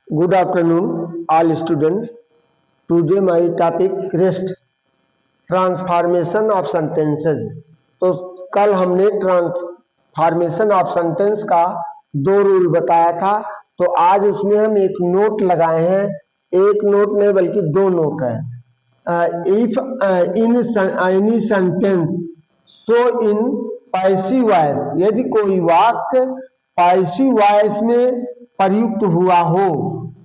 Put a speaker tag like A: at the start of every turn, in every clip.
A: Good afternoon, all students. Today my topic rest transformation of sentences. तो कल हमने transformation of sentence का 2 rule बताया था, तो आज उसमें हम एक नोट लगाए हैं। एक नोट नहीं बल्कि 2 नोट है। If in any sentence so in passive voice, यदि कोई वाक्य पैसिव वॉइस में प्रयुक्त हुआ हो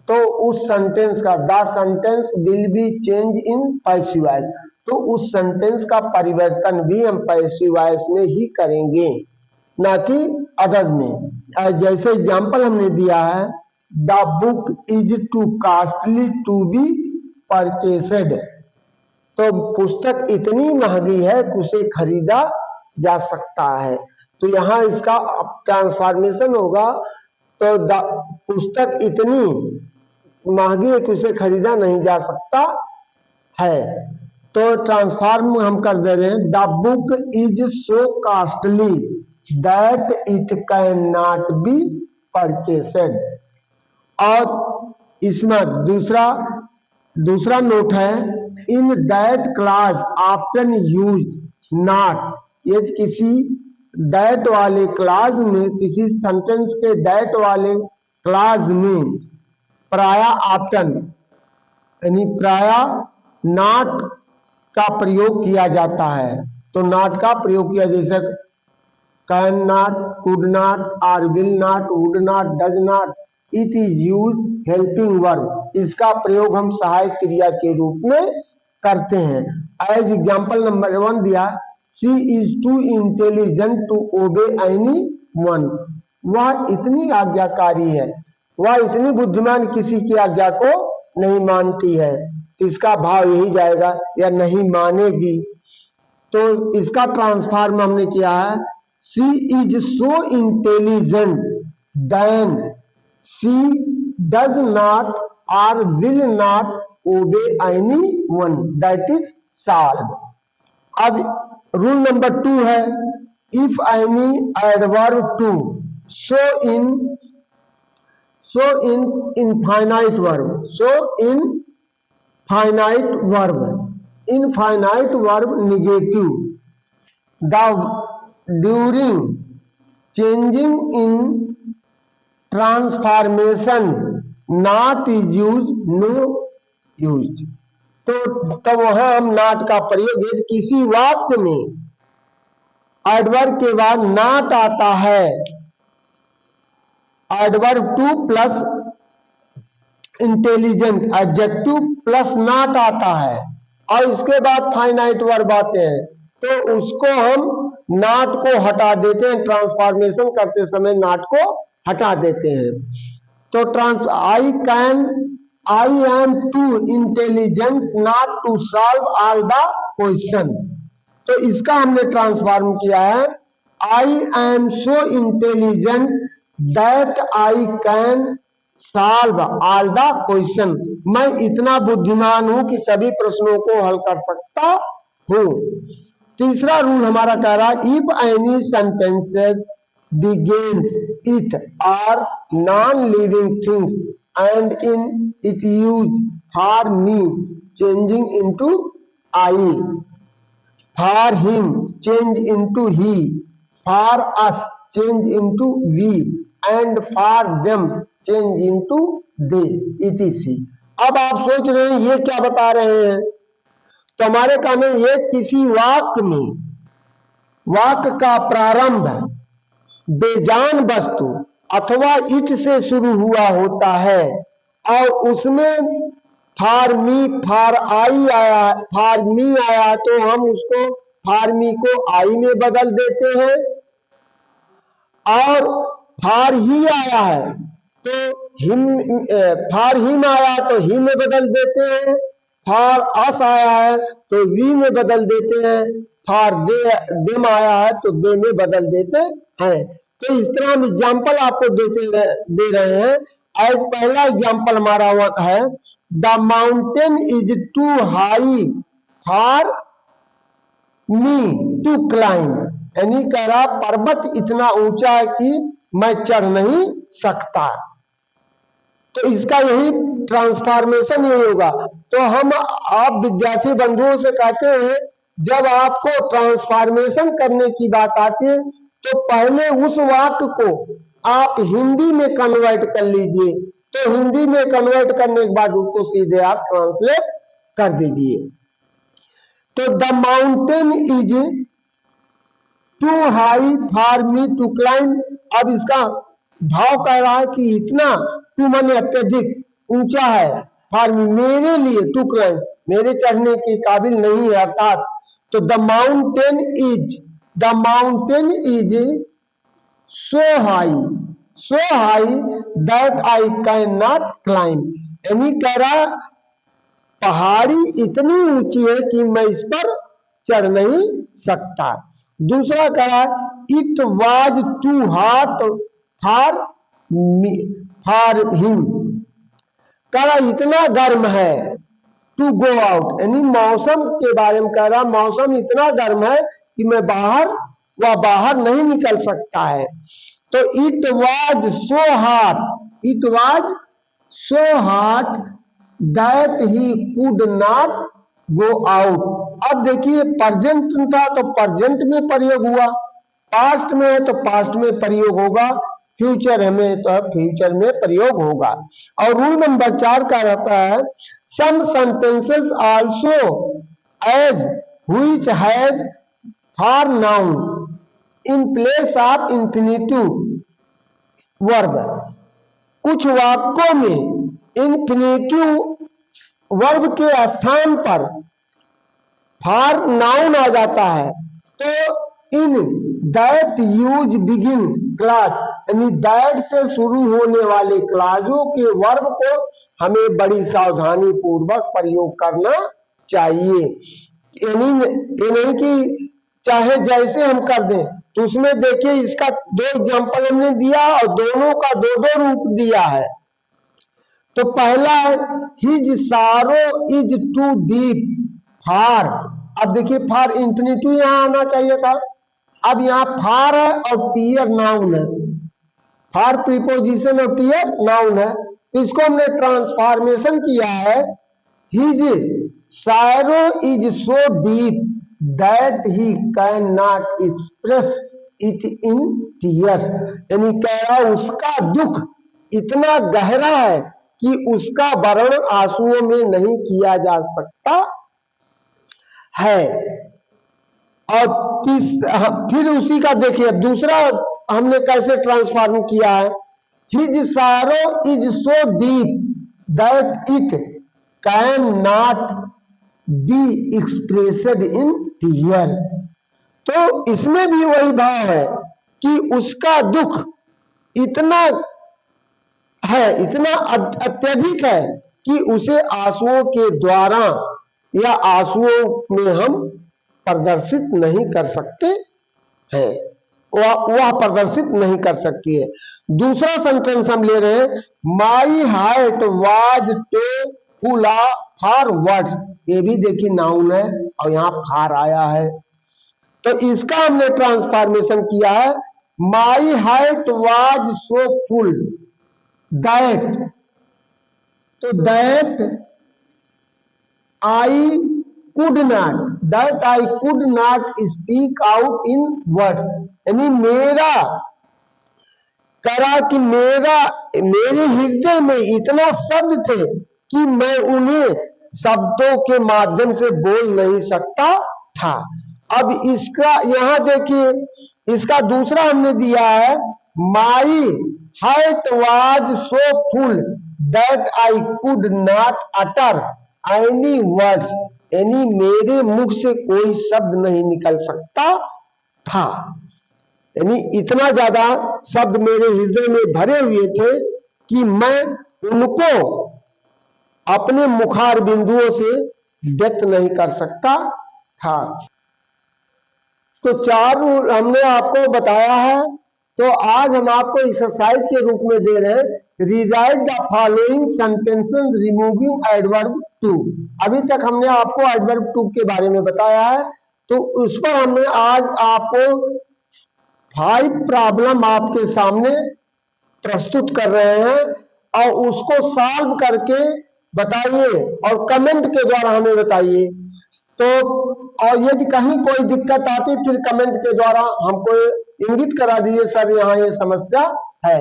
A: तो उस सेंटेंस का the sentence will be change in passive voice, तो उस सेंटेंस का परिवर्तन भी हम पैसिव वॉइस में ही करेंगे, ना कि अदर में। जैसे एग्जांपल हमने दिया है, the book is too costly to be purchased, तो पुस्तक इतनी महंगी है कि उसे खरीदा जा सकता है। तो यहाँ इसका ट्रांसफॉर्मेशन होगा, तो पुस्तक इतनी महंगी है कि उसे खरीदा नहीं जा सकता है। तो ट्रांसफॉर्म हम कर दे रहे हैं, the book is so costly that it can not B purchased. और इसमें दूसरा नोट है, in that class often used not, यदि किसी दैट वाले क्लास में, किसी सेंटेंस के दैट वाले क्लास में प्राय ऑफ्टन यानी प्राय नॉट का प्रयोग किया जाता है। तो नॉट का प्रयोग किया, जैसे can not, could not, or will not, would not, does not, it is use helping verb, इसका प्रयोग हम सहायक क्रिया के रूप में करते हैं। एज एग्जाम्पल नंबर 1 दिया, she is too intelligent to obey any one, वह इतनी आज्ञाकारी है, वह इतनी बुद्धिमान किसी की आज्ञा को नहीं मानती है। इसका भाव यही जाएगा, या नहीं मानेगी। तो इसका ट्रांसफॉर्म हमने किया है, she is so intelligent then she does not और will not obey any one, that is solve. अब रूल नंबर 2 है, if any adverb to so in infinite verb, infinite verb negative, during changing in transformation not is use, no use. तो तब वहां हम not का प्रयोग, यदि किसी वाक्य में एडवर्ब के बाद नॉट आता है, adverb two plus intelligent adjective plus not आता है, और इसके बाद फाइनाइट वर्ब आते हैं, तो उसको हम नॉट को हटा देते हैं, ट्रांसफॉर्मेशन करते समय नॉट को हटा देते हैं। तो I am too intelligent not to solve all the questions, तो इसका हमने ट्रांसफॉर्म किया है, I am so intelligent that I can solve all the question, मैं इतना बुद्धिमान हूं कि सभी प्रश्नों को हल कर सकता हूं। तीसरा रूल हमारा कह रहा है, if any sentences begins it or non-living things and in it use for me changing into I, for him change into he, for us change into we, and for them change into they, etc। अब आप सोच रहे हैं ये क्या बता रहे हैं, तो हमारे काम है, ये किसी वाक्य का प्रारंभ बेजान वस्तु अथवा इट से शुरू हुआ होता है, और उसमें फॉर मी फॉर आई आया, फॉर मी आया तो हम उसको फॉर मी को आई में बदल देते हैं, और फॉर ही आया है तो हिम, फॉर हिम आया तो ही में बदल देते हैं, फॉर अस आया है तो वी में बदल देते हैं, फॉर देम आया है तो दे में बदल देते हैं। तो इस तरह हम एग्जाम्पल आपको दे रहे हैं। आज पहला एग्जाम्पल हमारा है, the mountain is too high for me to climb, यानी कह रहा पर्वत इतना ऊंचा है कि मैं चढ़ नहीं सकता। तो इसका यही ट्रांसफॉर्मेशन यही होगा। तो हम आप विद्यार्थी बंधुओं से कहते हैं, जब आपको ट्रांसफॉर्मेशन करने की बात आती है तो पहले उस वाक्य को आप हिंदी में कन्वर्ट कर लीजिए। तो हिंदी में कन्वर्ट करने के बाद उसको सीधे आप ट्रांसलेट कर दीजिए। तो the mountain is too high for me to climb. अब इसका भाव कह रहा है कि इतना, टू माने अत्यधिक ऊंचा है, फॉर मेरे लिए, टू क्लाइंब मेरे चढ़ने के काबिल नहीं है। अर्थात तो the mountain is so high that I can not climb. यानी कह रहा पहाड़ी इतनी ऊंची है कि मैं इस पर चढ़ नहीं सकता। दूसरा कह रहा it was too hot for him. कह रहा इतना गर्म है, टू गो आउट यानी मौसम के बारे में कह रहा, मौसम इतना गर्म है कि मैं बाहर नहीं निकल सकता है। तो it was so hot that he could not go out. अब देखिए प्रेजेंट था तो प्रेजेंट में प्रयोग हुआ, पास्ट में है तो पास्ट में प्रयोग होगा, फ्यूचर में तो फ्यूचर में प्रयोग होगा। और रूल नंबर 4 का रहता है some sentences also as which has for noun in place of infinitive verb. कुछ वाक्यों में इंफिनिटिव वर्ब के स्थान पर फॉर नाउन आ जाता है। तो in that use begin class यानी दैट से शुरू होने वाले क्लासों के वर्ब को हमें बड़ी सावधानी पूर्वक प्रयोग करना चाहिए। ये नहीं कि चाहे जैसे हम कर दें। तो उसमें देखिए इसका 2 एग्जांपल हमने दिया और दोनों का 2-2 रूप दिया है। तो पहला है his sorrow is to deep for. अब देखिए फॉर इंफिनिटिव यहां आना चाहिए था, अब यहां फॉर है और टीयर नाउन है, फॉर प्रीपोजिशन और टीयर नाउन है। तो इसको हमने ट्रांसफॉर्मेशन किया है his sorrow is so deep that he can not express it in tears. यानी कह रहा उसका दुख इतना गहरा है कि उसका वर्णन आंसुओं में नहीं किया जा सकता है। और फिर उसी का देखिए दूसरा हमने कैसे ट्रांसफॉर्म किया है his sorrow is so deep that it can not be expressed in tear. तो इसमें भी वही भाव है कि उसका दुख इतना है, इतना अत्यधिक है कि उसे आंसुओं के द्वारा या आंसुओं में हम प्रदर्शित नहीं कर सकते हैं, वह प्रदर्शित नहीं कर सकती है। दूसरा सेंटेंस हम ले रहे हैं my heart was too full for words. ये भी देखिए नाउन है और यहाँ फार आया है। तो इसका हमने ट्रांसफॉर्मेशन किया है my heart was so full that. तो that I could not speak out in words. यानी मेरा करा कि मेरे हृदय में इतना शब्द थे कि मैं उन्हें शब्दों के माध्यम से बोल नहीं सकता था। अब इसका यहां देखिए इसका दूसरा हमने दिया है my heart was so full that I could not utter any words. यानी मेरे मुख से कोई शब्द नहीं निकल सकता था। यानी इतना ज्यादा शब्द मेरे हृदय में भरे हुए थे कि मैं उनको अपने मुखार बिंदुओं से व्यक्त नहीं कर सकता था। तो 4 रूल हमने आपको बताया है। तो आज हम आपको एक्सरसाइज के रूप में दे रहे हैं rewrite the following sentences removing adverb too. अभी तक हमने आपको एडवर्ब टू के बारे में बताया है, तो उस पर हमने आज आपको 5 प्रॉब्लम आपके सामने प्रस्तुत कर रहे हैं और उसको सॉल्व करके बताइए और कमेंट के द्वारा हमें बताइए। तो और यदि कहीं कोई दिक्कत आती फिर कमेंट के द्वारा हमको इंगित करा दीजिए, सर यहाँ ये समस्या है।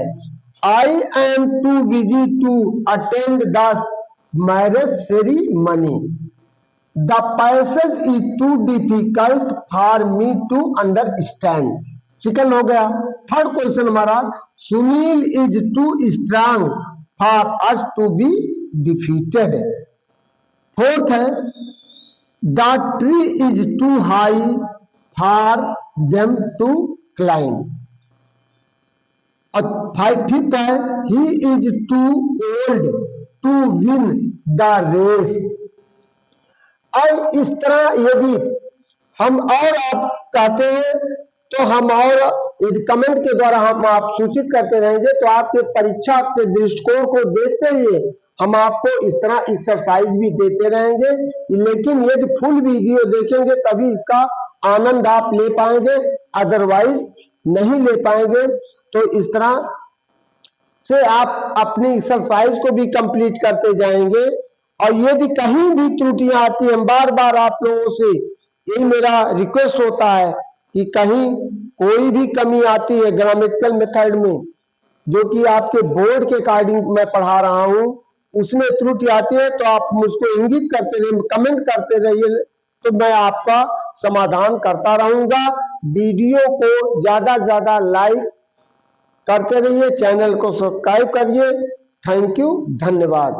A: I am too busy to attend the marriage ceremony, the passage is too difficult for me to understand. Second हो गया। थर्ड क्वेश्चन हमारा, Sunil is too strong for us to be defeated. Fourth है, the tree is too high for them to climb. और fifth है, he is too old to win the race. और इस तरह यदि हम और आप कहते हैं तो हम और यदि कमेंट के द्वारा हम आप सूचित करते रहेंगे तो आपके परीक्षा के दृष्टिकोण को देखते हुए हम आपको इस तरह एक्सरसाइज भी देते रहेंगे। लेकिन यदि फुल वीडियो देखेंगे तभी इसका आनंद आप ले पाएंगे, अदरवाइज नहीं ले पाएंगे। तो इस तरह से आप अपनी एक्सरसाइज को भी कंप्लीट करते जाएंगे। और यदि कहीं भी त्रुटियां आती हैं, बार बार आप लोगों से यही मेरा रिक्वेस्ट होता है कि कहीं कोई भी कमी आती है ग्रामेटिकल मेथड में, जो कि आपके बोर्ड के अकॉर्डिंग मैं पढ़ा रहा हूं, उसमें त्रुटि आती है तो आप मुझको इंगित करते रहिए, कमेंट करते रहिए, तो मैं आपका समाधान करता रहूंगा। वीडियो को ज्यादा से ज्यादा लाइक करते रहिए, चैनल को सब्सक्राइब करिए। थैंक यू, धन्यवाद।